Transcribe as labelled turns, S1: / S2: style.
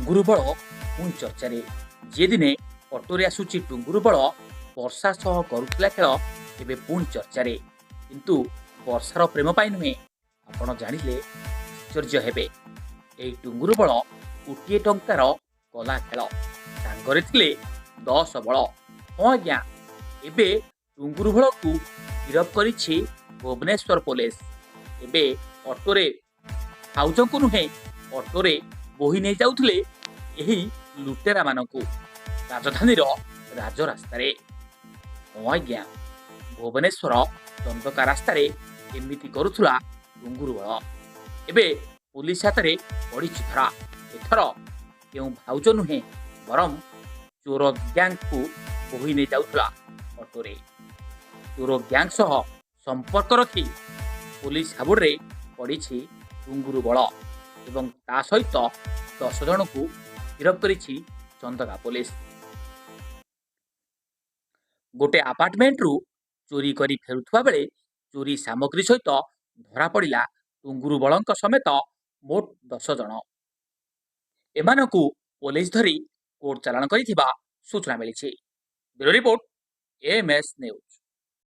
S1: ଟୁଙ୍ଗୁରୁ ବଳ ପୁଣି ଚର୍ଚ୍ଚାରେ। ଯିଏ ଦିନେ ଅଟୋରେ ଆସୁଛି ଟୁଙ୍ଗୁରୁ ବଳ ବର୍ଷା ସହ କରୁଥିଲା ଖେଳ ଏବେ ପୁଣି ଚର୍ଚ୍ଚାରେ। କିନ୍ତୁ ବର୍ଷାର ପ୍ରେମ ପାଇଁ ନୁହେଁ, ଆପଣ ଜାଣିଲେ ଆଶ୍ଚର୍ଯ୍ୟ ହେବେ। ଏହି ଟୁଙ୍ଗୁରୁ ବଳ କୋଟିଏ ଟଙ୍କାର କଲା ଖେଳ, ସାଙ୍ଗରେ ଥିଲେ 10 ବଳ। ହଁ ଆଜ୍ଞା, ଏବେ ଟୁଙ୍ଗୁରୁ ବଳକୁ ଗିରଫ କରିଛି ଭୁବନେଶ୍ୱର ପୋଲିସ। ଏବେ ଅଟୋରେ ଭାଉଜଙ୍କୁ ନୁହେଁ, ଅଟୋରେ ବୋହି ନେଇ ଯାଉଥିଲେ ଏହି ଲୁଟେରାମାନଙ୍କୁ ରାଜଧାନୀର ରାଜରାସ୍ତାରେ। ହଁ ଆଜ୍ଞା, ଭୁବନେଶ୍ୱର ଚନ୍ଦକା ରାସ୍ତାରେ ଏମିତି କରୁଥିଲା ଟୁଙ୍ଗୁରୁ ବଳ। ଏବେ ପୁଲିସ ହାତରେ ପଡ଼ିଛି ଧରା। ଏଥର କେଉଁ ଭାଉଜ ନୁହେଁ, ବରଂ ଚୋର ଗ୍ୟାଙ୍ଗକୁ ବୋହି ନେଇ ଯାଉଥିଲା ଅଟୋରେ। ଚୋର ଗ୍ୟାଙ୍ଗ ସହ ସମ୍ପର୍କ ରଖି ପୁଲିସ ହାବୁଡ଼ରେ ପଡ଼ିଛି ଟୁଙ୍ଗୁରୁ ବଳ ଏବଂ ତା ସହିତ 10 ଜଣଙ୍କୁ ଗିରଫ କରିଛି ଚନ୍ଦକା ପୋଲିସ। ଗୋଟେ ଆପାର୍ଟମେଣ୍ଟରୁ ଚୋରି କରି ଫେରୁଥିବା ବେଳେ ଚୋରି ସାମଗ୍ରୀ ସହିତ ଧରା ପଡ଼ିଲା ଟୁଙ୍ଗୁରୁ ବଳଙ୍କ ସମେତ ମୋଟ 10 ଜଣ। ଏମାନଙ୍କୁ ପୋଲିସ ଧରି କୋର୍ଟ ଚାଲାଣ କରିଥିବା ସୂଚନା ମିଳିଛି। Bureau report, AMS news.